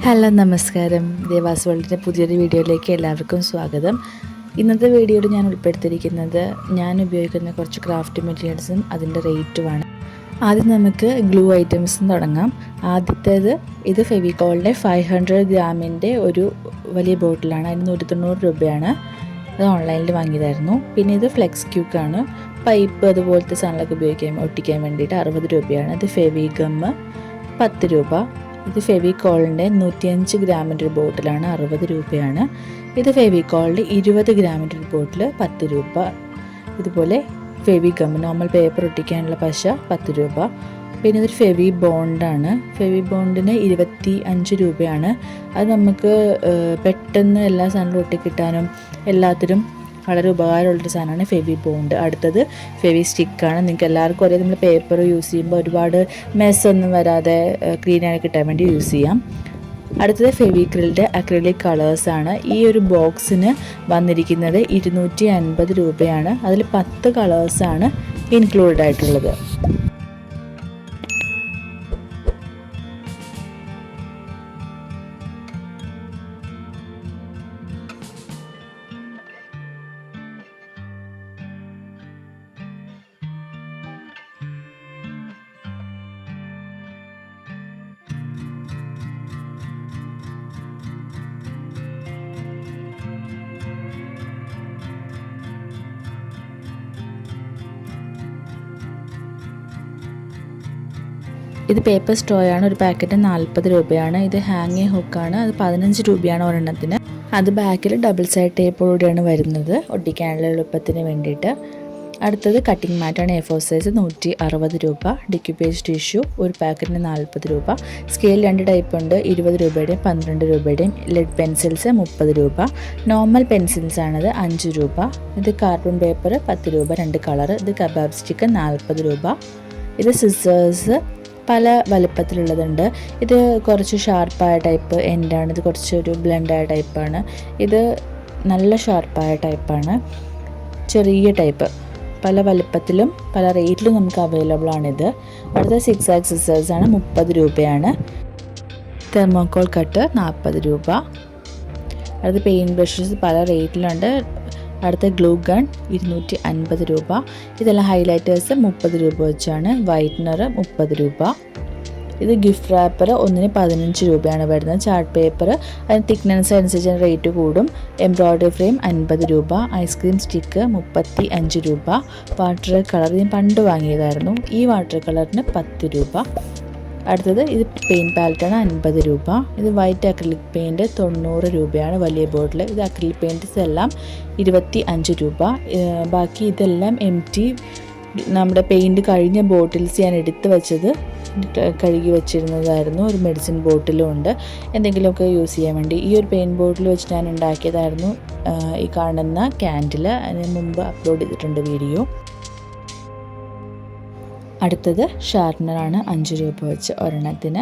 Hello നമസ്കാരം. ദേവാസ് വേൾഡിൻ്റെ പുതിയൊരു വീഡിയോയിലേക്ക് എല്ലാവർക്കും സ്വാഗതം. ഇന്നത്തെ വീഡിയോയിൽ ഞാൻ ഉൾപ്പെടുത്തിയിരിക്കുന്നത് ഞാൻ ഉപയോഗിക്കുന്ന കുറച്ച് ക്രാഫ്റ്റ് മെറ്റീരിയൽസും അതിൻ്റെ റേറ്റുമാണ്. ആദ്യം നമുക്ക് ഗ്ലൂ ഐറ്റംസും തുടങ്ങാം. ആദ്യത്തേത് ഇത് ഫെവിക്കോളിൻ്റെ 500 ഗ്രാമിൻ്റെ ഒരു വലിയ ബോട്ടിലാണ്. അതിന് 190 രൂപയാണ്. അത് ഓൺലൈനിൽ വാങ്ങിയതായിരുന്നു. പിന്നെ ഇത് ഫ്ലെക്സ് ക്യൂക്കാണ്. പൈപ്പ് അതുപോലത്തെ സാധനങ്ങളൊക്കെ ഒട്ടിക്കാൻ വേണ്ടിയിട്ട് 60 രൂപയാണ്. ഇത് ഫെവി ഗമ്മ് 10 രൂപ. ഇത് ഫെവിക്കോളിൻ്റെ 105 ഗ്രാമിൻ്റെ ഒരു ബോട്ടിലാണ്, 60 രൂപയാണ്. ഇത് ഫെവിക്കോളിൻ്റെ 20 ഗ്രാമിൻ്റെ ഒരു ബോട്ടിൽ 10 രൂപ. ഇതുപോലെ ഫെവി ഗം നോർമൽ പേപ്പർ ഒട്ടിക്കാനുള്ള പശ 10 രൂപ. പിന്നെ ഇതൊരു ഫെവി ബോണ്ടാണ്. ഫെവി ബോണ്ടിന് 25 രൂപയാണ്. അത് നമുക്ക് പെട്ടെന്ന് എല്ലാ സാധനങ്ങളും ഒട്ടിക്കിട്ടാനും എല്ലാത്തിനും വളരെ ഉപകാരമുള്ളൊരു സാധനമാണ് ഫെവി ബോണ്ട്. അടുത്തത് ഫെവി സ്റ്റിക്കാണ്. നിങ്ങൾക്ക് എല്ലാവർക്കും ഒരേ നമ്മൾ പേപ്പർ യൂസ് ചെയ്യുമ്പോൾ ഒരുപാട് മെസ്സൊന്നും വരാതെ ക്ലീനായി കിട്ടാൻ വേണ്ടി യൂസ് ചെയ്യാം. അടുത്തത് ഫെവിക്രിലിൻ്റെ അക്രിലിക് കളേഴ്സാണ്. ഈ ഒരു ബോക്സിന് വന്നിരിക്കുന്നത് 250 രൂപയാണ്. അതിൽ 10 കളേഴ്സാണ് ഇൻക്ലൂഡഡ് ആയിട്ടുള്ളത്. ഇത് പേപ്പർ സ്ട്രോയാണ്. ഒരു പാക്കറ്റ് 40 രൂപയാണ്. ഇത് ഹാങ്ങിങ് ഹുക്കാണ്. അത് 15 രൂപയാണ് ഒരെണ്ണത്തിന്. അത് ബാക്കിൽ ഡബിൾ സൈഡ് ടേപ്പോടെയാണ് വരുന്നത് ഒട്ടിക്കാനുള്ള എളുപ്പത്തിന് വേണ്ടിയിട്ട്. അടുത്തത് കട്ടിംഗ് മാറ്റാണ്. A4 സൈസ് 160 രൂപ. ഡിക്യുപേജ് ടിഷ്യൂ ഒരു പാക്കറ്റിന് 40 രൂപ. സ്കെയിൽ 2 ടൈപ്പ് ഉണ്ട്, 20 രൂപയുടെയും 12 രൂപയുടെയും. ലെഡ് പെൻസിൽസ് 30 രൂപ. നോർമൽ പെൻസിൽസ് ആണത് 5 രൂപ. ഇത് കാർട്ടൂൺ പേപ്പർ 10 രൂപ, 2 കളർ. ഇത് കബാബ് സ്റ്റിക്ക് 40 രൂപ. ഇത് സിസേഴ്സ് പല വലുപ്പത്തിലുള്ളതുണ്ട്. ഇത് കുറച്ച് ഷാർപ്പായ ടൈപ്പ് എൻഡാണ്. ഇത് കുറച്ചൊരു ബ്ലെൻഡായ ടൈപ്പാണ്. ഇത് നല്ല ഷാർപ്പായ ടൈപ്പാണ്. ചെറിയ ടൈപ്പ് പല വലുപ്പത്തിലും പല റേറ്റിലും നമുക്ക് അവൈലബിൾ ആണിത്. അടുത്ത 6 സിസേഴ്സാണ്, 30 രൂപയാണ്. തെർമോക്കോൾ കട്ട് 40 രൂപ. അടുത്ത പെയിൻറ്റ് ബ്രഷസ് പല റേറ്റിലുണ്ട്. അടുത്ത ഗ്ലൂ ഗൺ 250 രൂപ. ഇതെല്ലാം ഹൈലൈറ്റേഴ്സ് 30 രൂപ വെച്ചാണ്. വൈറ്റ്നർ 30 രൂപ. ഇത് ഗിഫ്റ്റ് റാപ്പർ ഒന്നിന് 15 രൂപയാണ് വരുന്നത്. ചാർട്ട് പേപ്പർ അതിന് തിക്നെസ് അനുസരിച്ച് റേറ്റ് കൂടും. എംബ്രോയ്ഡറി ഫ്രെയിം 50 രൂപ. ഐസ്ക്രീം സ്റ്റിക്ക് 35 രൂപ. വാട്ടർ കളർ ഞാൻ പണ്ട് വാങ്ങിയതായിരുന്നു. ഈ വാട്ടർ കളറിന് 10 രൂപ. അടുത്തത് ഇത് പെയിൻറ്റ് പാലറ്റാണ്, 50 രൂപ. ഇത് വൈറ്റ് അക്രിലിക് പെയിൻറ്റ് 90 രൂപയാണ് വലിയ ബോട്ടിൽ. ഇത് അക്രിലിക് പെയിൻറ്റ്സ് എല്ലാം 25 രൂപ. ബാക്കി ഇതെല്ലാം എംറ്റി നമ്മുടെ പെയിൻറ്റ് കഴിഞ്ഞ ബോട്ടിൽസ് ഞാൻ എടുത്ത് വെച്ചത് കഴുകി വെച്ചിരുന്നതായിരുന്നു. ഒരു മെഡിസിൻ ബോട്ടിലും ഉണ്ട്, എന്തെങ്കിലുമൊക്കെ യൂസ് ചെയ്യാൻ വേണ്ടി. ഈ ഒരു പെയിൻറ്റ് ബോട്ടിൽ വെച്ച് ഞാൻ ഉണ്ടാക്കിയതായിരുന്നു ഈ കാണുന്ന ക്യാൻഡിൽ. അതിന് മുമ്പ് അപ്ലോഡ് ചെയ്തിട്ടുണ്ട് വീഡിയോ. അടുത്തത് ഷാർപ്പനറാണ്, 5 രൂപ വെച്ച് ഒരെണ്ണത്തിന്.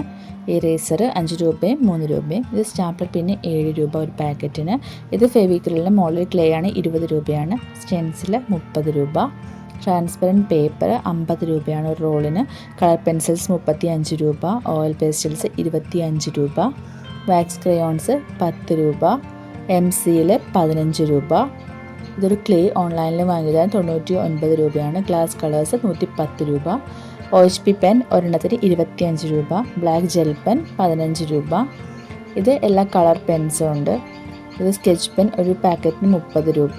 ഇറേസർ 5 രൂപയും 3 രൂപയും. ഇത് സ്റ്റാപ്ലർ പിന്നെ 7 രൂപ ഒരു പാക്കറ്റിന്. ഇത് ഫെവിക്രിലിൻ്റെ മോഡൽ ക്ലേ ആണ്, 20 രൂപയാണ്. സ്റ്റെൻസിൽ 30 രൂപ. ട്രാൻസ്പെറൻറ്റ് പേപ്പർ 50 രൂപയാണ് ഒരു റോളിന്. കളർ പെൻസിൽസ് 35 രൂപ. ഓയിൽ പേസ്റ്റൽസ് 25 രൂപ. വാക്സ് ക്രയോൺസ് 10 രൂപ. MCയിൽ 15 രൂപ. ഇതൊരു ക്ലേ ഓൺലൈനിൽ വാങ്ങിയതാണ്, 99 രൂപയാണ്. ഗ്ലാസ് കളേഴ്സ് 110 രൂപ. OHP പെൻ ഒരെണ്ണത്തിന് 25 രൂപ. ബ്ലാക്ക് ജെൽ പെൻ 15 രൂപ. ഇത് എല്ലാ കളർ പെൻസും ഉണ്ട്. ഇത് സ്കെച്ച് പെൻ ഒരു പാക്കറ്റിന് 30 രൂപ.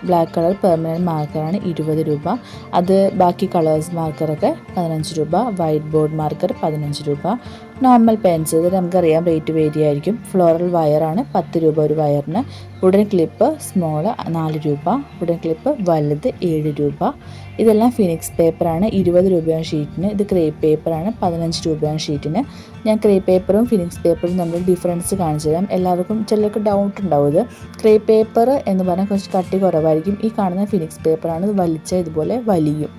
ബ്ലാക്ക് കളർ പെർമനൻറ്റ് മാർക്കറാണ് 20 രൂപ. അത് ബാക്കി കളേഴ്സ് മാർക്കറൊക്കെ 15 രൂപ. വൈറ്റ് ബോർഡ് മാർക്കർ 15 രൂപ. നോർമൽ പെൻസ് ഇത് നമുക്കറിയാം റേറ്റ് വേരി ആയിരിക്കും. ഫ്ലോറൽ വയറാണ് 10 രൂപ ഒരു വയറിന്. വുഡൻ ക്ലിപ്പ് സ്മോള് 4 രൂപ. വുഡൻ ക്ലിപ്പ് വലുത് 7 രൂപ. ഇതെല്ലാം ഫിനിക്സ് പേപ്പറാണ്, 20 രൂപയാണ് ഷീറ്റിന്. ഇത് ക്രേപ്പ് പേപ്പറാണ്, 15 രൂപയാണ് ഷീറ്റിന്. ഞാൻ ക്രേപ്പ് പേപ്പറും ഫിനിക്സ് പേപ്പറും തമ്മിൽ ഡിഫറൻസ് കാണിച്ചു തരാം. എല്ലാവർക്കും ചിലർക്ക് ഡൗട്ട് ഉണ്ടാവും. ഇത് ക്രേപ്പ് പേപ്പർ എന്ന് പറഞ്ഞാൽ കുറച്ച് കട്ടി കുറവായിരിക്കും. ഈ കാണുന്ന ഫിനിക്സ് പേപ്പറാണ്. ഇത് വലിച്ച ഇതുപോലെ വലിയും,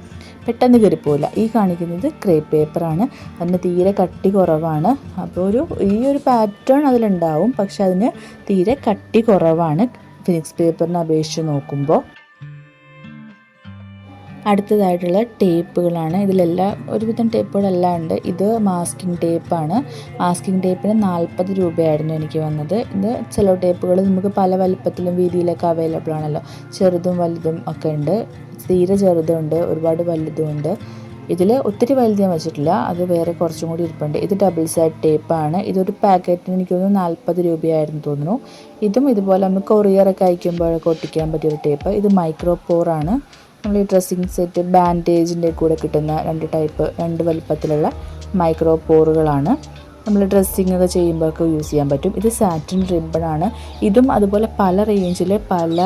പെട്ടെന്ന് കയറിപ്പോയില്ല. ഈ കാണിക്കുന്നത് ക്രേപ്പ് പേപ്പറാണ്, അതിന് തീരെ കട്ടി കുറവാണ്. അപ്പോൾ ഈ ഒരു പാറ്റേൺ അതിലുണ്ടാവും, പക്ഷെ അതിന് തീരെ കട്ടി കുറവാണ് ഫിനിക്സ് പേപ്പറിനെ അപേക്ഷിച്ച് നോക്കുമ്പോൾ. അടുത്തതായിട്ടുള്ള ടേപ്പുകളാണ്. ഇതിലെല്ലാം ഒരുവിധം ടേപ്പുകളെല്ലാം ഉണ്ട്. ഇത് മാസ്കിംഗ് ടേപ്പാണ്. മാസ്കിംഗ് ടേപ്പിന് 40 രൂപയായിരുന്നു എനിക്ക് വന്നത്. ഇത് സെല്ലോ ടേപ്പുകൾ നമുക്ക് പല വലുപ്പത്തിലും വീതിയിലൊക്കെ അവൈലബിൾ ആണല്ലോ. ചെറുതും വലുതും ഒക്കെ ഉണ്ട്. തീരെ ചെറുതുണ്ട്, ഒരുപാട് വലുതുമുണ്ട്. ഇതിൽ ഒത്തിരി വലുത് ഞാൻ വെച്ചിട്ടില്ല, അത് വേറെ കുറച്ചും കൂടി ഇരിപ്പുണ്ട്. ഇത് ഡബിൾ സൈഡ് ടേപ്പാണ്. ഇതൊരു പാക്കറ്റിന് എനിക്ക് തോന്നുന്നു 40 രൂപയായിരുന്നു തോന്നുന്നു. ഇതും ഇതുപോലെ നമുക്ക് കൊറിയറൊക്കെ അയക്കുമ്പോഴൊക്കെ ഒട്ടിക്കാൻ പറ്റിയൊരു ടേപ്പ്. ഇത് മൈക്രോ പോറാണ്. നമ്മൾ ഈ ഡ്രസ്സിങ് സെറ്റ് ബാൻഡേജിൻ്റെ കൂടെ കിട്ടുന്ന 2 വലുപ്പത്തിലുള്ള മൈക്രോ പോറുകളാണ്. നമ്മൾ ഡ്രസ്സിങ് ഒക്കെ ചെയ്യുമ്പോഴൊക്കെ യൂസ് ചെയ്യാൻ പറ്റും. ഇത് സാറ്റിൻ റിബണാണ്. ഇതും അതുപോലെ പല റേഞ്ചിൽ പല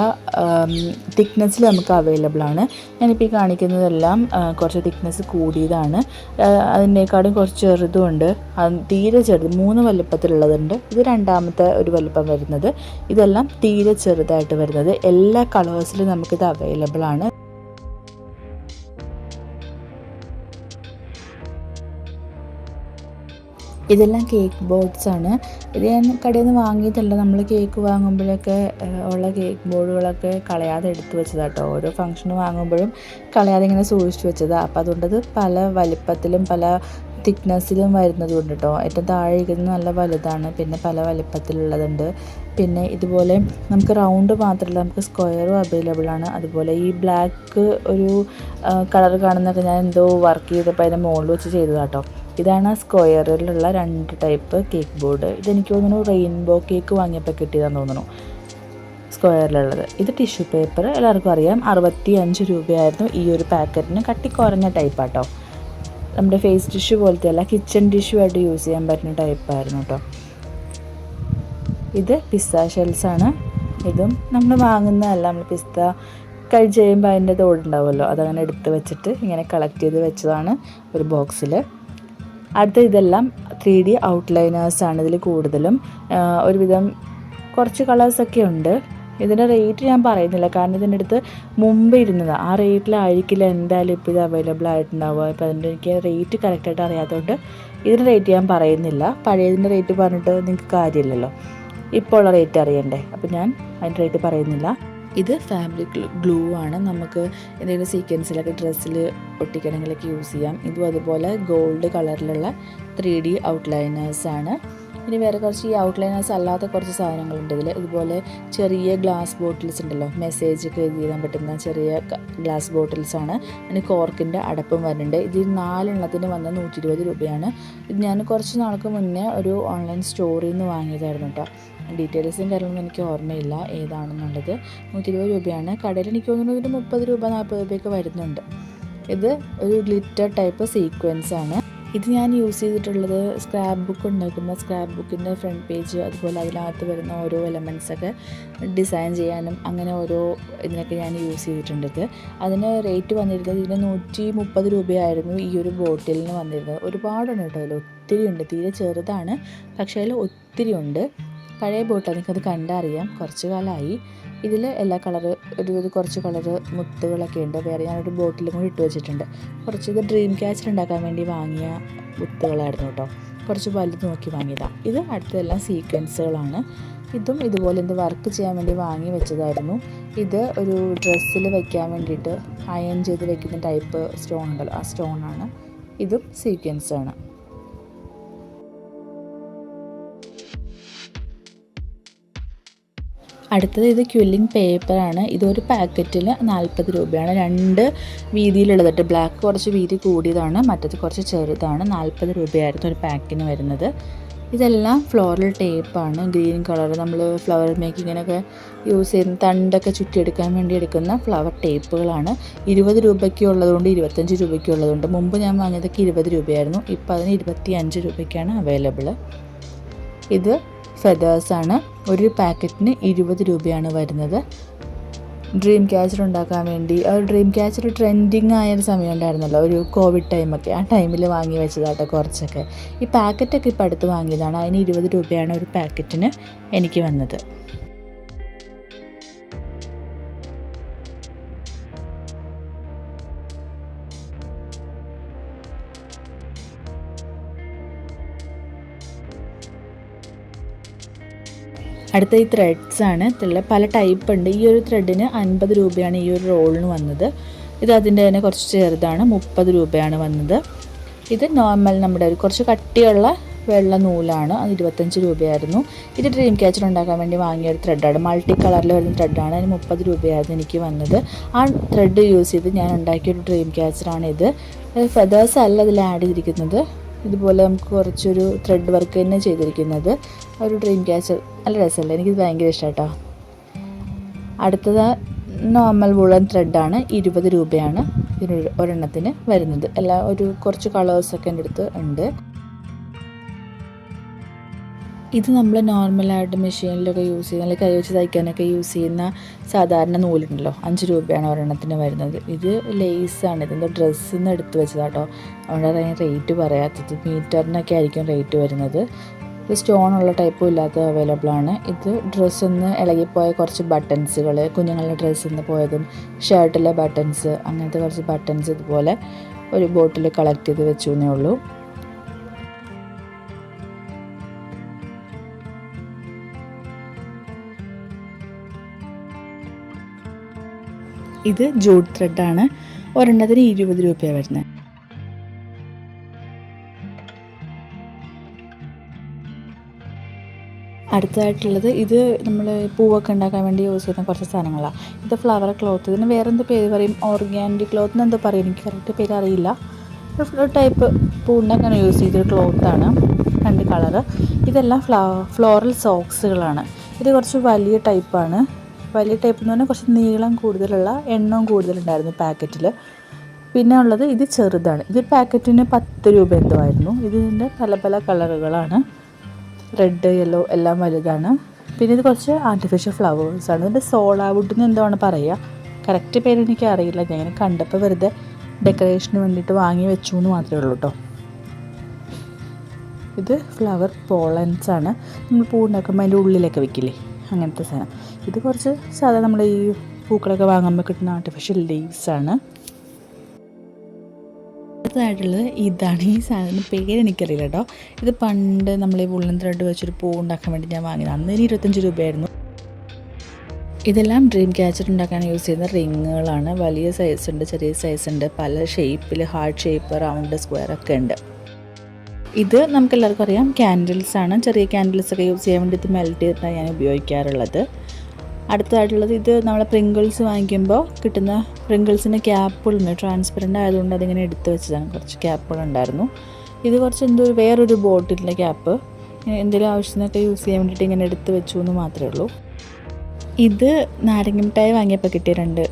തിക്നെസ്സിൽ നമുക്ക് അവൈലബിൾ ആണ്. ഞാനിപ്പോൾ ഈ കാണിക്കുന്നതെല്ലാം കുറച്ച് തിക്നെസ് കൂടിയതാണ്. അതിനേക്കാളും കുറച്ച് ചെറുതുമുണ്ട്, തീരെ ചെറുത് 3 വലുപ്പത്തിലുള്ളതുണ്ട്. ഇത് രണ്ടാമത്തെ ഒരു വലുപ്പം വരുന്നത്. ഇതെല്ലാം തീരെ ചെറുതായിട്ട് വരുന്നത്. എല്ലാ കളേഴ്സിലും നമുക്കിത് അവൈലബിൾ ആണ്. ഇതെല്ലാം കേക്ക് ബോർഡ്സ് ആണ്. ഇത് ഞാൻ കടയിൽ നിന്ന് വാങ്ങിയതല്ല. നമ്മൾ കേക്ക് വാങ്ങുമ്പോഴൊക്കെ ഉള്ള കേക്ക് ബോർഡുകളൊക്കെ കളയാതെ എടുത്തു വെച്ചതാട്ടോ. ഓരോ ഫംഗ്ഷന് വാങ്ങുമ്പോഴും കളയാതെ ഇങ്ങനെ സൂക്ഷിച്ചു വെച്ചതാണ്. അപ്പോൾ അതുകൊണ്ടത് പല വലിപ്പത്തിലും പല തിക്നെസ്സിലും വരുന്നത് കൊണ്ട് കേട്ടോ. ഏറ്റവും താഴെ ഇരിക്കുന്നത് നല്ല വലുതാണ്, പിന്നെ പല വലിപ്പത്തിലുള്ളതുണ്ട്. പിന്നെ ഇതുപോലെ നമുക്ക് റൗണ്ട് മാത്രമല്ല, നമുക്ക് സ്ക്വയറും അവൈലബിൾ ആണ്. അതുപോലെ ഈ ബ്ലാക്ക് ഒരു കളർ കാണുന്നതൊക്കെ ഞാൻ എന്തോ വർക്ക് ചെയ്തപ്പോൾ അതിൻ്റെ മുകളിൽ വെച്ച് ചെയ്തതാട്ടോ. ഇതാണ് സ്ക്വയറിലുള്ള 2 ടൈപ്പ് കേക്ക് ബോർഡ്. ഇതെനിക്ക് തോന്നുന്നു റെയിൻബോ കേക്ക് വാങ്ങിയപ്പോൾ കിട്ടിയതാണെന്ന് തോന്നുന്നു, സ്ക്വയറിലുള്ളത്. ഇത് ടിഷ്യൂ പേപ്പർ, എല്ലാവർക്കും അറിയാം, 65 രൂപയായിരുന്നു ഈ ഒരു പാക്കറ്റിന്. കട്ടി കുറഞ്ഞ ടൈപ്പാട്ടോ. നമ്മുടെ ഫേസ് ടിഷ്യൂ പോലത്തെ അല്ല, കിച്ചൺ ടിഷ്യൂ ആയിട്ട് യൂസ് ചെയ്യാൻ പറ്റുന്ന ടൈപ്പായിരുന്നു കേട്ടോ. ഇത് പിസ്ത ഷെൽസാണ്. ഇതും നമ്മൾ വാങ്ങുന്നതല്ല, നമ്മൾ പിസ്ത കഴിച്ച് കഴിയുമ്പോൾ അതിൻ്റെ തോടുണ്ടാവുമല്ലോ, അതങ്ങനെ എടുത്ത് വെച്ചിട്ട് ഇങ്ങനെ കളക്ട് ചെയ്ത് വെച്ചതാണ് ഒരു ബോക്സിൽ. അടുത്ത ഇതെല്ലാം 3D ഔട്ട്ലൈനേഴ്സാണ്. ഇതിൽ കൂടുതലും ഒരുവിധം കുറച്ച് കളേഴ്സൊക്കെ ഉണ്ട്. ഇതിൻ്റെ റേറ്റ് ഞാൻ പറയുന്നില്ല, കാരണം ഇതിൻ്റെ അടുത്ത് മുമ്പ് ഇരുന്നതാണ്. ആ റേറ്റിലായിരിക്കില്ല എന്തായാലും ഇപ്പോൾ ഇത് അവൈലബിൾ ആയിട്ടുണ്ടാവുക. ഇപ്പോൾ അതിൻ്റെ എനിക്ക് റേറ്റ് കറക്റ്റായിട്ട് അറിയാത്തതുകൊണ്ട് ഇതിൻ്റെ റേറ്റ് ഞാൻ പറയുന്നില്ല. പഴയതിൻ്റെ റേറ്റ് പറഞ്ഞിട്ട് നിങ്ങൾക്ക് കാര്യമില്ലല്ലോ, ഇപ്പോൾ ഉള്ള റേറ്റ് അറിയണ്ടേ. അപ്പോൾ ഞാൻ അതിൻ്റെ റേറ്റ് പറയുന്നില്ല. ഇത് ഫാബ്രിക് ഗ്ലൂ ആണ്. നമുക്ക് എന്തെങ്കിലും സീക്വൻസിലൊക്കെ ഡ്രസ്സിൽ ഒട്ടിക്കണമെങ്കിലൊക്കെ യൂസ് ചെയ്യാം. ഇതും അതുപോലെ ഗോൾഡ് കളറിലുള്ള 3D ഔട്ട്ലൈനേഴ്സാണ്. ഇനി വേറെ കുറച്ച് ഈ ഔട്ട്ലൈനേഴ്സ് അല്ലാത്ത കുറച്ച് സാധനങ്ങളുണ്ട് ഇതിൽ. ഇതുപോലെ ചെറിയ ഗ്ലാസ് ബോട്ടിൽസ് ഉണ്ടല്ലോ, മെസ്സേജൊക്കെ എഴുതാൻ പറ്റുന്ന ചെറിയ ഗ്ലാസ് ബോട്ടിൽസാണ്. അതിന് കോർക്കിൻ്റെ അടപ്പും വരുന്നുണ്ട്. ഇതിൽ 4 വന്ന് 120 രൂപയാണ്. ഇത് ഞാൻ കുറച്ച് നാൾക്ക് മുന്നേ ഒരു ഓൺലൈൻ സ്റ്റോറിൽ നിന്ന് വാങ്ങിയതായിരുന്നു കേട്ടോ. ഡീറ്റെയിൽസും കാര്യങ്ങളൊന്നും എനിക്ക് ഓർമ്മയില്ല ഏതാണെന്നുള്ളത്. 120 രൂപയാണ്. കടയിൽ എനിക്ക് തോന്നുന്നു ഒരു 30 രൂപ 40 രൂപയൊക്കെ വരുന്നുണ്ട്. ഇത് ഒരു ഗ്ലിറ്റർ ടൈപ്പ് സീക്വൻസ് ആണ്. ഇത് ഞാൻ യൂസ് ചെയ്തിട്ടുള്ളത് സ്ക്രാപ്പ് ബുക്ക് ഉണ്ടാക്കുമ്പോൾ സ്ക്രാപ്പ് ബുക്കിൻ്റെ ഫ്രണ്ട് പേജ്, അതുപോലെ അതിനകത്ത് വരുന്ന ഓരോ എലമെൻറ്റ്സൊക്കെ ഡിസൈൻ ചെയ്യാനും അങ്ങനെ ഓരോ ഇതിനൊക്കെ ഞാൻ യൂസ് ചെയ്തിട്ടുണ്ട്. ഇത് അതിന് റേറ്റ് വന്നിരുന്നത് ഇതിന് 130 രൂപയായിരുന്നു ഈ ഒരു ബോട്ടിലിന് വന്നിരുന്നത്. ഒരുപാടുണ്ട് കേട്ടോ, അതിൽ ഒത്തിരി ഉണ്ട്. തീരെ ചെറുതാണ്, പക്ഷേ അതിൽ ഒത്തിരി ഉണ്ട്. പഴയ ബോട്ടിൽ എനിക്കത് കണ്ടറിയാം, കുറച്ച് കാലമായി. ഇതിൽ എല്ലാ കളറ് കുറച്ച് കളറ് മുത്തുകളൊക്കെ ഉണ്ട്. വേറെ ഞാനൊരു ബോട്ടിലും കൂടി ഇട്ട് വെച്ചിട്ടുണ്ട്. കുറച്ച് ഇത് ഡ്രീം ക്യാച്ചർ ഉണ്ടാക്കാൻ വേണ്ടി വാങ്ങിയ മുത്തുകളായിരുന്നു കേട്ടോ. കുറച്ച് വലുത് നോക്കി വാങ്ങിയതാണ്. ഇത് അടുത്തതെല്ലാം സീക്വൻസുകളാണ്. ഇതും ഇതുപോലെ എന്ത് വർക്ക് ചെയ്യാൻ വേണ്ടി വാങ്ങി വെച്ചതായിരുന്നു. ഇത് ഒരു ഡ്രസ്സിൽ വയ്ക്കാൻ വേണ്ടിയിട്ട് അയൺ ചെയ്ത് വെക്കുന്ന ടൈപ്പ് സ്റ്റോൺ ഉണ്ടല്ലോ, ആ സ്റ്റോണാണ്. ഇതും സീക്വൻസാണ്. അടുത്തത് ഇത് ക്വില്ലിംഗ് പേപ്പറാണ്. ഇതൊരു പാക്കറ്റിൽ 40 രൂപയാണ്. 2 വീതിയിലുള്ളതായിട്ട്, ബ്ലാക്ക് കുറച്ച് വീതി കൂടിയതാണ്, മറ്റത് കുറച്ച് ചെറുതാണ്. 40 രൂപയായിരുന്നു ഒരു പാക്കിന് വരുന്നത്. ഇതെല്ലാം ഫ്ലോറൽ ടേപ്പാണ്, ഗ്രീൻ കളർ. നമ്മൾ ഫ്ലവർ മേക്കിങ്ങിനൊക്കെ യൂസ് ചെയ്യുന്ന തണ്ടൊക്കെ ചുറ്റിയെടുക്കാൻ വേണ്ടി എടുക്കുന്ന ഫ്ലവർ ടേപ്പുകളാണ്. 20 രൂപയ്ക്ക് ഉള്ളതുകൊണ്ട് 25 രൂപയ്ക്ക് ഉള്ളതുകൊണ്ട്. മുമ്പ് ഞാൻ വാങ്ങിയതൊക്കെ 20 രൂപയായിരുന്നു, ഇപ്പോൾ അതിന് 25 രൂപയ്ക്കാണ് അവൈലബിൾ. ഇത് ഫെദേഴ്സാണ്. ഒരു പാക്കറ്റിന് 20 രൂപയാണ് വരുന്നത്. ഡ്രീം ക്യാച്ചർ ഉണ്ടാക്കാൻ വേണ്ടി, ഡ്രീം ക്യാച്ചർ ട്രെൻഡിങ് ആയൊരു സമയം ഉണ്ടായിരുന്നല്ലോ, ഒരു കോവിഡ് ടൈമൊക്കെ. ആ ടൈമിൽ വാങ്ങി വെച്ചതാട്ടോ കുറച്ചൊക്കെ. ഈ പാക്കറ്റൊക്കെ ഇപ്പോൾ അടുത്ത് വാങ്ങിയതാണ്. അതിന് 20 രൂപയാണ് ഒരു പാക്കറ്റിന് എനിക്ക് വന്നത്. അടുത്ത ഈ ത്രെഡ്സാണ്. ഇതിൽ പല ടൈപ്പ് ഉണ്ട്. ഈ ഒരു ത്രെഡിന് 50 രൂപയാണ് ഈ ഒരു റോളിന് വന്നത്. ഇത് അതിൻ്റെ തന്നെ കുറച്ച് ചെറുതാണ്, 30 രൂപയാണ് വന്നത്. ഇത് നോർമൽ നമ്മുടെ ഒരു കുറച്ച് കട്ടിയുള്ള വെള്ള നൂലാണ്, അത് 25 രൂപയായിരുന്നു. ഇത് ഡ്രീം ക്യാച്ചർ ഉണ്ടാക്കാൻ വേണ്ടി വാങ്ങിയ ഒരു ത്രെഡാണ്, മൾട്ടി കളറിൽ വരുന്ന ത്രെഡാണ്. അതിന് 30 രൂപയായിരുന്നു എനിക്ക് വന്നത്. ആ ത്രെഡ് യൂസ് ചെയ്ത് ഞാൻ ഉണ്ടാക്കിയൊരു ഡ്രീം ക്യാച്ചറാണ് ഇത്. ഫെദേഴ്സ് അല്ല ഇതിൽ ആഡ് ചെയ്തിരിക്കുന്നത്, ഇതുപോലെ നമുക്ക് കുറച്ചൊരു ത്രെഡ് വർക്ക് തന്നെ ചെയ്തിരിക്കുന്നത്. ഒരു ഡ്രീം ക്യാച്ചർ നല്ല രസമല്ല, എനിക്കിത് ഭയങ്കര ഇഷ്ടമാട്ടോ. അടുത്തത് നോർമൽ വുളൻ ത്രെഡാണ്, 20 രൂപയാണ് ഇതിന് ഒരെണ്ണത്തിന് വരുന്നത്. ഒരു കുറച്ച് കളേഴ്സൊക്കെ എൻ്റെ അടുത്ത് ഉണ്ട്. ഇത് നമ്മൾ നോർമലായിട്ട് മെഷീനിലൊക്കെ യൂസ് ചെയ്യുന്ന, അല്ലെങ്കിൽ കൈ വെച്ച് തയ്ക്കാനൊക്കെ യൂസ് ചെയ്യുന്ന സാധാരണ നൂലുണ്ടല്ലോ, 5 രൂപയാണ് ഒരെണ്ണത്തിന് വരുന്നത്. ഇത് ലേസാണ്, ഇതിൻ്റെ ഡ്രസ്സിൽ നിന്ന് എടുത്ത് വെച്ചതാട്ടോ, അതുകൊണ്ടാണ് ഞാൻ റേറ്റ് പറയാത്തത്. മീറ്ററിനൊക്കെ ആയിരിക്കും റേറ്റ് വരുന്നത്. ഇത് സ്റ്റോണുള്ള ടൈപ്പും ഇല്ലാത്ത അവൈലബിൾ ആണ്. ഇത് ഡ്രസ്സിൽ നിന്ന് ഇളകിപ്പോയ കുറച്ച് ബട്ടൺസുകൾ, കുഞ്ഞുങ്ങളുടെ ഡ്രസ്സിൽ നിന്ന് പോയതും ഷർട്ടിലെ ബട്ടൺസ്, അങ്ങനത്തെ കുറച്ച് ബട്ടൺസ് ഇതുപോലെ ഒരു ബോട്ടിൽ കളക്ട് ചെയ്ത് വെച്ചു എന്നേ ഉള്ളൂ. ഇത് ജൂട്ട് ത്രെഡാണ്, ഒരെണ്ണത്തിന് 20 രൂപയാണ് വരുന്നത്. അടുത്തതായിട്ടുള്ളത് ഇത് നമ്മൾ പൂവൊക്കെ ഉണ്ടാക്കാൻ വേണ്ടി യൂസ് ചെയ്യുന്ന കുറച്ച് സാധനങ്ങളാണ്. ഇത് ഫ്ലവർ ക്ലോത്ത്, ഇതിന് വേറെന്തോ പേര് പറയും, ഓർഗാനിക് ക്ലോത്ത് എന്നെന്തോ പറയും, എനിക്ക് കറക്റ്റ് പേര് അറിയില്ല. ഒരു ടൈപ്പ് പൂണ്ടൊക്കെ യൂസ് ചെയ്തൊരു ക്ലോത്താണ്, 2 കളറ്. ഇതെല്ലാം ഫ്ലോറൽ സോക്സുകളാണ്. ഇത് കുറച്ച് വലിയ ടൈപ്പാണ്. വലിയ ടൈപ്പ് എന്ന് പറഞ്ഞാൽ കുറച്ച് നീളം കൂടുതലുള്ള, എണ്ണവും കൂടുതലുണ്ടായിരുന്നു പാക്കറ്റിൽ. പിന്നെ ഉള്ളത് ഇത് ചെറുതാണ്, ഇത് പാക്കറ്റിന് 10 രൂപ എന്തോ ആയിരുന്നു. ഇതിൻ്റെ പല പല കളറുകളാണ്, റെഡ്, യെല്ലോ എല്ലാം വലുതാണ്. പിന്നെ ഇത് കുറച്ച് ആർട്ടിഫിഷ്യൽ ഫ്ലവേഴ്സാണ്. ഇതിൻ്റെ സോളാവുഡ് എന്ന് എന്താണ് പറയുക, കറക്റ്റ് പേര് എനിക്ക് അറിയില്ല. ഞാൻ ഇങ്ങനെ കണ്ടപ്പോൾ വെറുതെ ഡെക്കറേഷന് വേണ്ടിയിട്ട് വാങ്ങി വെച്ചു എന്ന് മാത്രമേ ഉള്ളൂ കേട്ടോ. ഇത് ഫ്ലവർ പോളൻസാണ്, നമ്മൾ പൂ ഉണ്ടാക്കുമ്പോൾ അതിൻ്റെ ഉള്ളിലൊക്കെ വെക്കില്ലേ, അങ്ങനത്തെ സാധനം. ഇത് കുറച്ച് സാധാരണ നമ്മൾ ഈ പൂക്കളൊക്കെ വാങ്ങുമ്പോൾ കിട്ടുന്ന ആർട്ടിഫിഷ്യൽ ലീവ്സാണ്. അടുത്തതായിട്ടുള്ളത് ഇതാണ്. ഈ സാധനം പേര് എനിക്കറിയില്ല കേട്ടോ. ഇത് പണ്ട് നമ്മൾ ഈ വുളൻ ത്രെഡ് വെച്ചൊരു പൂ ഉണ്ടാക്കാൻ വേണ്ടി ഞാൻ വാങ്ങിയത്, അന്ന് 25 രൂപയായിരുന്നു. ഇതെല്ലാം ഡ്രീം ക്യാച്ചർ ഉണ്ടാക്കാൻ യൂസ് ചെയ്യുന്ന റിങ്ങുകളാണ്. വലിയ സൈസ് ഉണ്ട്, ചെറിയ സൈസ് ഉണ്ട്, പല ഷേപ്പിൽ, ഹാർട്ട് ഷേപ്പ്, റൗണ്ട്, സ്ക്വയർ ഒക്കെ ഉണ്ട്. ഇത് നമുക്കെല്ലാവർക്കും അറിയാം, ക്യാൻഡിൽസാണ്. ചെറിയ ക്യാൻഡിൽസൊക്കെ യൂസ് ചെയ്യാൻ വേണ്ടി ഇത് മെൽറ്റ് ചെയ്തിട്ടാണ് ഞാൻ ഉപയോഗിക്കാറുള്ളത്. അടുത്തതായിട്ടുള്ളത് ഇത് നമ്മൾ പ്രിങ്കിൾസ് വാങ്ങിക്കുമ്പോൾ കിട്ടുന്ന പ്രിങ്കിൾസിൻ്റെ ക്യാപ്പുകളുണ്ട്, ട്രാൻസ്പെറൻ്റ് ആയതുകൊണ്ട് അതിങ്ങനെ എടുത്ത് വെച്ചതാണ്. കുറച്ച് ക്യാപ്പുകളുണ്ടായിരുന്നു. ഇത് കുറച്ച് വേറൊരു ബോട്ടിലിൻ്റെ ക്യാപ്പ്, എന്തെങ്കിലും ആവശ്യത്തിനൊക്കെ യൂസ് ചെയ്യാൻ വേണ്ടിയിട്ട് ഇങ്ങനെ എടുത്ത് വെച്ചു എന്ന് മാത്രമേ ഉള്ളൂ. ഇത് നാരങ്ങ മിഠായി വാങ്ങിയപ്പോൾ കിട്ടിയ 2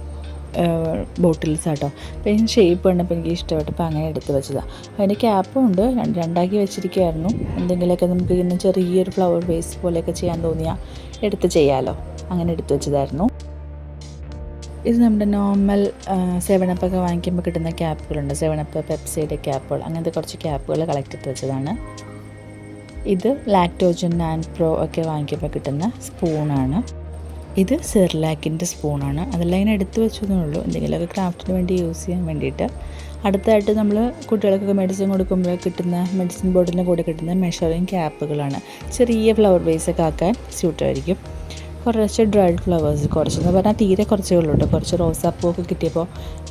ബോട്ടിൽസ് ആട്ടോ. അപ്പോൾ ഇതിന് ഷേപ്പ് കണ്ടപ്പോൾ എനിക്ക് ഇഷ്ടപ്പെട്ടപ്പോൾ അങ്ങനെ എടുത്ത് വെച്ചതാണ്. അതിൻ്റെ ക്യാപ്പും ഉണ്ട്, രണ്ടാക്കി വെച്ചിരിക്കുമായിരുന്നു. എന്തെങ്കിലുമൊക്കെ നമുക്ക് ഇങ്ങനെ ചെറിയൊരു ഫ്ലവർ വേസ് പോലെയൊക്കെ ചെയ്യാൻ തോന്നിയാൽ എടുത്ത് ചെയ്യാമല്ലോ, അങ്ങനെ എടുത്ത് വെച്ചതായിരുന്നു. ഇത് നമ്മുടെ നോർമൽ 7up ഒക്കെ വാങ്ങിക്കുമ്പോൾ കിട്ടുന്ന ക്യാപ്പുകളുണ്ട്, 7up, പെപ്സിയുടെ ക്യാപ്പുകൾ, അങ്ങനത്തെ കുറച്ച് ക്യാപ്പുകൾ കളക്ട് ചെയ്ത് വെച്ചതാണ്. ഇത് ലാക്ടോജൻ ആൻഡ് പ്രോ ഒക്കെ വാങ്ങിക്കുമ്പോൾ കിട്ടുന്ന സ്പൂണാണ്. ഇത് സെർലാക്കിൻ്റെ സ്പൂണാണ്. അതെല്ലാം ഇങ്ങനെ എടുത്ത് വെച്ചതേ ഉള്ളൂ, എന്തെങ്കിലുമൊക്കെ ക്രാഫ്റ്റിന് വേണ്ടി യൂസ് ചെയ്യാൻ വേണ്ടിയിട്ട്. അടുത്തായിട്ട് നമ്മൾ കുട്ടികൾക്കൊക്കെ മെഡിസിൻ കൊടുക്കുമ്പോൾ കിട്ടുന്ന മെഡിസിൻ ബോട്ടിലിൻ്റെ കൂടെ കിട്ടുന്ന മെഷറിങ് ക്യാപ്പുകളാണ്. ചെറിയ ഫ്ലവർ ബേസൊക്കെ ആക്കാൻ സ്യൂട്ടായിരിക്കും. കുറച്ച് ഡ്രൈഡ് ഫ്ലവേഴ്സ്, കുറച്ചെന്ന് പറഞ്ഞാൽ തീരെ കുറച്ചേ ഉള്ളൂ കേട്ടോ. കുറച്ച് റോസാപ്പൂവൊക്കെ കിട്ടിയപ്പോൾ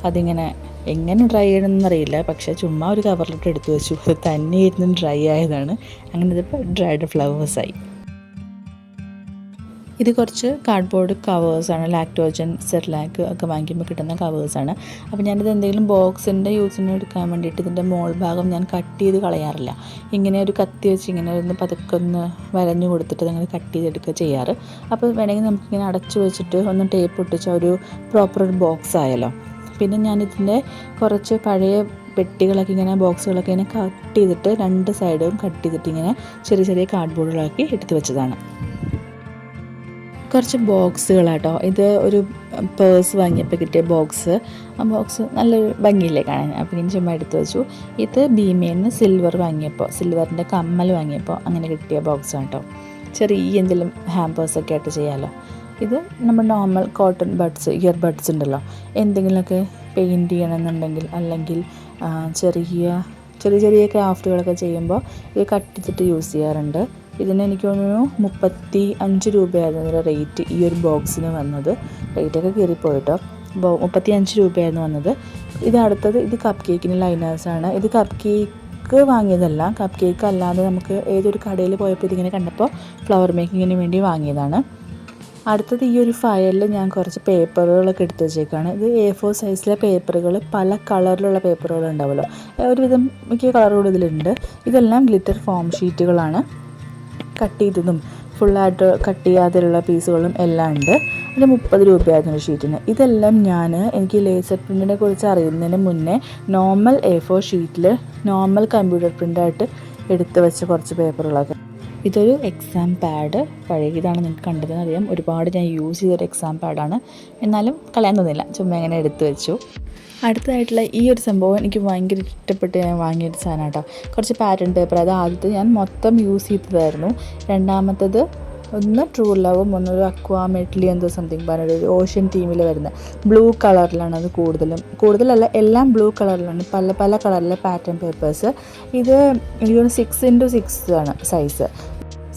അതിങ്ങനെ എങ്ങനെ ഡ്രൈ ചെയ്യണമെന്നറിയില്ല, പക്ഷേ ചുമ്മാ ഒരു കവറിലിട്ട് എടുത്ത് വെച്ചു, അത് തന്നെ ഇരുന്ന് ഡ്രൈ ആയതാണ്. അങ്ങനെ ഇതിപ്പോൾ ഡ്രൈഡ് ഫ്ലവേഴ്സായി. ഇത് കുറച്ച് കാർഡ്ബോർഡ് കവേഴ്സാണ്, ലാക്ടോജൻ, സെർലാക്ക് ഒക്കെ വാങ്ങിക്കുമ്പോൾ കിട്ടുന്ന കവേഴ്സാണ്. അപ്പോൾ ഞാനിത് എന്തെങ്കിലും ബോക്സിൻ്റെ യൂസിന് എടുക്കാൻ വേണ്ടിയിട്ട് ഇതിൻ്റെ മോൾ ഭാഗം ഞാൻ കട്ട് ചെയ്ത് കളയാറില്ല. ഇങ്ങനെ ഒരു കത്തി വെച്ച് ഇങ്ങനെ ഒന്ന് പതുക്കെ ഒന്ന് വരഞ്ഞു കൊടുത്തിട്ട് അങ്ങനെ കട്ട് ചെയ്തെടുക്കുക ചെയ്യാറ്. അപ്പോൾ വേണമെങ്കിൽ നമുക്കിങ്ങനെ അടച്ചു വെച്ചിട്ട് ഒന്ന് ടേപ്പ് ഒട്ടിച്ച ഒരു പ്രോപ്പർ ഒരു ബോക്സ് ആയല്ലോ. പിന്നെ ഞാനിതിൻ്റെ കുറച്ച് പഴയ പെട്ടികളൊക്കെ ഇങ്ങനെ ബോക്സുകളൊക്കെ ഇങ്ങനെ കട്ട് ചെയ്തിട്ട് 2 സൈഡും കട്ട് ചെയ്തിട്ട് ഇങ്ങനെ ചെറിയ ചെറിയ കാർഡ്ബോർഡുകളാക്കി എടുത്ത് വെച്ചതാണ്. കുറച്ച് ബോക്സുകളാട്ടോ. ഇത് ഒരു പേഴ്സ് വാങ്ങിയപ്പോൾ കിട്ടിയ ബോക്സ്. ആ ബോക്സ് നല്ലൊരു ഭംഗിയില്ലേ കാണാൻ, അപ്പോൾ ഞാൻ ചുമ്മാ എടുത്ത് വെച്ചു. ഇത് ഭീമയിൽ നിന്ന് സിൽവറിൻ്റെ കമ്മൽ വാങ്ങിയപ്പോൾ അങ്ങനെ കിട്ടിയ ബോക്സാണ് കേട്ടോ. ചെറിയ എന്തെങ്കിലും ഹാമ്പേഴ്സൊക്കെ ആയിട്ട് ചെയ്യാമല്ലോ. ഇത് നമ്മുടെ normal cotton buds, ear buds ഉണ്ടല്ലോ, എന്തെങ്കിലുമൊക്കെ പെയിൻറ്റ് ചെയ്യണമെന്നുണ്ടെങ്കിൽ അല്ലെങ്കിൽ ചെറിയ ചെറിയ ക്രാഫ്റ്റുകളൊക്കെ ചെയ്യുമ്പോൾ ഇത് കട്ട് ചെയ്തിട്ട് യൂസ് ചെയ്യാറുണ്ട്. ഇതിന് എനിക്ക് തോന്നുന്നു 35 രൂപയായിരുന്നു ഇതിൻ്റെ റേറ്റ് ഈ ഒരു ബോക്സിന് വന്നത്. റേറ്റൊക്കെ കയറിപ്പോയിട്ടോ. 35 രൂപയായിരുന്നു വന്നത്. ഇത് അടുത്തത് ഇത് കപ്പ് കേക്കിന് ലൈനേഴ്സാണ്. ഇത് കപ്പ് കേക്ക് വാങ്ങിയതല്ല, കപ്പ് കേക്ക് അല്ലാതെ നമുക്ക് ഏതൊരു കടയിൽ പോയപ്പോൾ ഇതിങ്ങനെ കണ്ടപ്പോൾ ഫ്ലവർ മേക്കിങ്ങിന് വേണ്ടി വാങ്ങിയതാണ്. അടുത്തത് ഈ ഒരു ഫയലിൽ ഞാൻ കുറച്ച് പേപ്പറുകളൊക്കെ എടുത്ത് വെച്ചേക്കാണ്. ഇത് A4 സൈസിലെ പേപ്പറുകൾ, പല കളറിലുള്ള പേപ്പറുകൾ ഉണ്ടാവുമല്ലോ, ഒരുവിധം മിക്ക കളറുകൾ ഇതിലുണ്ട്. ഇതെല്ലാം ഗ്ലിറ്റർ ഫോം ഷീറ്റുകളാണ്. കട്ട് ചെയ്തതും ഫുള്ളായിട്ട് കട്ട് ചെയ്യാതെയുള്ള പീസുകളും എല്ലാം ഉണ്ട്. അതിൽ 30 രൂപയായിരുന്നു ഒരു ഷീറ്റിന്. ഇതെല്ലാം എനിക്ക് ലേസർ പ്രിൻറ്റിനെ കുറിച്ച് അറിയുന്നതിന് മുന്നേ നോർമൽ A4 ഷീറ്റിൽ നോർമൽ കമ്പ്യൂട്ടർ പ്രിൻ്റായിട്ട് എടുത്ത് വെച്ച കുറച്ച് പേപ്പറുകളൊക്കെ. ഇതൊരു എക്സാം പാഡ്, പഴയതാണ്, നിങ്ങൾക്ക് കണ്ടതെന്ന് അറിയാം. ഒരുപാട് ഞാൻ യൂസ് ചെയ്തൊരു എക്സാം പാഡാണ്, എന്നാലും കളയാൻ തോന്നില്ല, ചുമ്മാ ഇങ്ങനെ എടുത്ത് വെച്ചു. അടുത്തതായിട്ടുള്ള ഈ ഒരു സംഭവം എനിക്ക് ഭയങ്കര ഇഷ്ടപ്പെട്ട് ഞാൻ വാങ്ങിയൊരു സാധനം കേട്ടോ. കുറച്ച് പാറ്റേൺ പേപ്പർ. അത് ആദ്യത്തെ ഞാൻ മൊത്തം യൂസ് ചെയ്തതായിരുന്നു. രണ്ടാമത്തത് ഒന്ന് ട്രൂ ലവും ഒന്നൊരു അക്വാ മെറ്റ്ലി എന്തോ സംതിങ് പറഞ്ഞൊരു ഓഷ്യൻ തീമിൽ വരുന്ന ബ്ലൂ കളറിലാണ്. അത് കൂടുതലല്ല, എല്ലാം ബ്ലൂ കളറിലാണ്, പല പല കളറിലെ പാറ്റേൺ പേപ്പേഴ്സ്. ഇത് എനിക്ക് 6x6 ആണ് സൈസ്.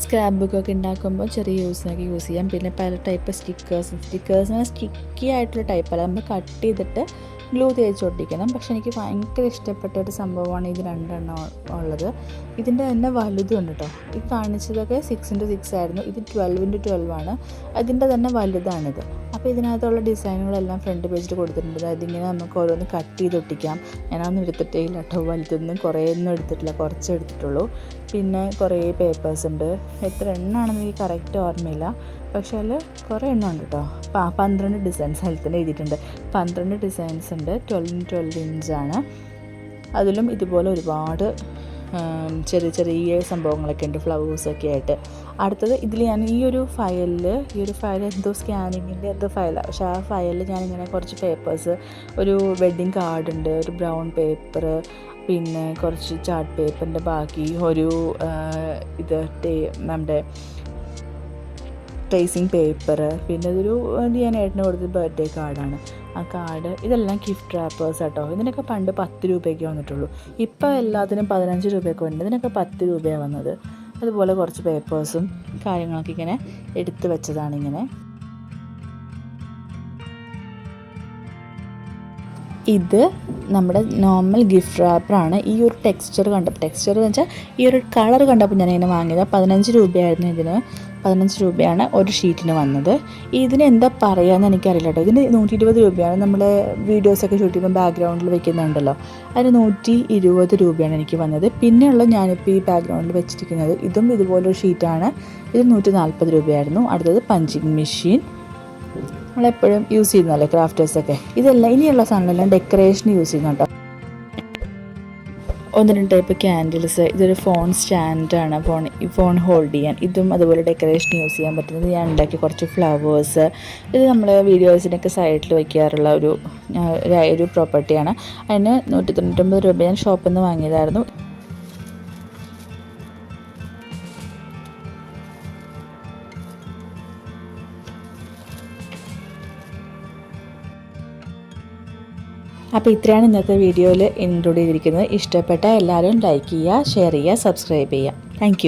സ്ക്രാപ്പ് ബുക്കൊക്കെ ഉണ്ടാക്കുമ്പോൾ ചെറിയ യൂസിനൊക്കെ യൂസ് ചെയ്യാം. പിന്നെ പല ടൈപ്പ് സ്റ്റിക്കേഴ്സ് സ്റ്റിക്കി ആയിട്ടുള്ള ടൈപ്പല്ല, നമ്മൾ കട്ട് ചെയ്തിട്ട് ഗ്ലൂ തേച്ച് ഒട്ടിക്കണം. പക്ഷെ എനിക്ക് ഭയങ്കര ഇഷ്ടപ്പെട്ട ഒരു സംഭവമാണ് ഇത് രണ്ടെണ്ണം ഉള്ളത്. ഇതിൻ്റെ തന്നെ വലുതും ഉണ്ട് കേട്ടോ. ഈ കാണിച്ചതൊക്കെ 6x6 ആയിരുന്നു, ഇത് 12x12 ആണ്. അതിൻ്റെ തന്നെ വലുതാണിത്. അപ്പോൾ ഇതിനകത്തുള്ള ഡിസൈനുകളെല്ലാം ഫ്രണ്ട് പേജിൽ കൊടുത്തിട്ടുണ്ട്. അതിങ്ങനെ നമുക്ക് ഓരോന്ന് കട്ട് ചെയ്ത് ഒട്ടിക്കാം. ഞാനൊന്നും എടുത്തിട്ടേ ഇല്ല കേട്ടോ, വലുതൊന്നും കുറേയൊന്നും എടുത്തിട്ടില്ല, കുറച്ച് എടുത്തിട്ടുള്ളൂ. പിന്നെ കുറേ പേപ്പേഴ്സ് ഉണ്ട്. എത്ര എണ്ണമാണെന്ന് എനിക്ക് കറക്റ്റ് ഓർമ്മയില്ല, പക്ഷേ അതിൽ കുറേ എണ്ണം ഉണ്ട് കേട്ടോ. 12 ഡിസൈൻസ് ഹെൽത്തിന് എഴുതിയിട്ടുണ്ട്. 12 ഡിസൈൻസ് ഉണ്ട്. 12x12 ഇഞ്ചാണ്. അതിലും ഇതുപോലെ ഒരുപാട് ചെറിയ ചെറിയ സംഭവങ്ങളൊക്കെ ഉണ്ട്, ഫ്ലവേഴ്സൊക്കെ ആയിട്ട്. അടുത്തത് ഇതിൽ ഞാൻ ഈ ഒരു ഫയൽ എന്തോ സ്കാനിങ്ങിൻ്റെ എന്തോ ഫയലാണ്. പക്ഷേ ആ ഫയലിൽ ഞാനിങ്ങനെ കുറച്ച് പേപ്പേഴ്സ്, ഒരു വെഡ്ഡിങ് കാർഡുണ്ട്, ഒരു ബ്രൗൺ പേപ്പർ, പിന്നെ കുറച്ച് ചാർട്ട് പേപ്പറിൻ്റെ ബാക്കി, ഒരു നമ്മുടെ ട്രേസിങ് പേപ്പർ, പിന്നെ ഇതൊരു ഞാൻ ഏട്ടന് കൊടുത്ത ബർത്ത്ഡേ കാർഡാണ്. ആ കാർഡ് ഇതെല്ലാം ഗിഫ്റ്റ് റാപ്പേഴ്സ് കേട്ടോ. ഇതിനൊക്കെ പണ്ട് 10 രൂപയ്ക്ക് വന്നിട്ടുള്ളൂ. ഇപ്പോൾ എല്ലാത്തിനും 15 രൂപയൊക്കെ ഉണ്ട്. ഇതിനൊക്കെ 10 രൂപയാണ് വന്നത്. അതുപോലെ കുറച്ച് പേപ്പേഴ്സും കാര്യങ്ങളൊക്കെ ഇങ്ങനെ എടുത്ത് വെച്ചതാണ്. ഇങ്ങനെ ഇത് നമ്മുടെ നോർമൽ ഗിഫ്റ്റ് റാപ്പറാണ്. ഈ ഒരു ടെക്സ്ചർ എന്ന് വെച്ചാൽ ഈ ഒരു കളർ കണ്ടപ്പോൾ ഞാനിങ്ങനെ വാങ്ങിയത്. 15 രൂപയായിരുന്നു ഇതിന്. 15 രൂപയാണ് ഒരു ഷീറ്റിന് വന്നത്. ഇതിന് എന്താ പറയുകയെന്ന് എനിക്കറിയില്ല കേട്ടോ. ഇതിന് 120 രൂപയാണ്. നമ്മൾ വീഡിയോസൊക്കെ ഷൂട്ട് ചെയ്യുമ്പോൾ ബാക്ക്ഗ്രൗണ്ടിൽ വെക്കുന്നുണ്ടല്ലോ, അതിന് 120 രൂപയാണ് എനിക്ക് വന്നത്. പിന്നെയുള്ള ഞാനിപ്പോൾ ഈ ബാക്ക്ഗ്രൗണ്ടിൽ വെച്ചിരിക്കുന്നത് ഇതും ഇതുപോലൊരു ഷീറ്റാണ്. ഇത് 140 രൂപയായിരുന്നു. അടുത്തത് പഞ്ചിങ് മെഷീൻ, നമ്മളെപ്പോഴും യൂസ് ചെയ്യുന്നതല്ലേ ക്രാഫ്റ്റേഴ്സൊക്കെ. ഇതെല്ലാം ഇനിയുള്ള സാധനങ്ങളെല്ലാം ഡെക്കറേഷന് യൂസ് ചെയ്യുന്നു കേട്ടോ. 1-2 ടൈപ്പ് ക്യാൻഡിൽസ്. ഇതൊരു ഫോൺ സ്റ്റാൻഡാണ്, ഫോൺ ഹോൾഡ് ചെയ്യാൻ. ഇതും അതുപോലെ ഡെക്കറേഷൻ യൂസ് ചെയ്യാൻ പറ്റുന്നത്. ഞാൻ ഉണ്ടാക്കിയ കുറച്ച് ഫ്ലവേഴ്സ്. ഇത് നമ്മൾ വീഡിയോസിനൊക്കെ സൈഡിൽ വയ്ക്കാറുള്ള ഒരു പ്രോപ്പർട്ടിയാണ്. അതിന് 199 രൂപ ഞാൻ ഷോപ്പിൽ നിന്ന് വാങ്ങിയതായിരുന്നു. അപ്പോൾ ഇത്രയാണ് ഇന്നത്തെ വീഡിയോയിൽ ഇൻക്ലൂഡ് ചെയ്തിരിക്കുന്നത്. ഇഷ്ടപ്പെട്ട എല്ലാവരും ലൈക്ക് ചെയ്യുക, ഷെയർ ചെയ്യുക, സബ്സ്ക്രൈബ് ചെയ്യുക. താങ്ക്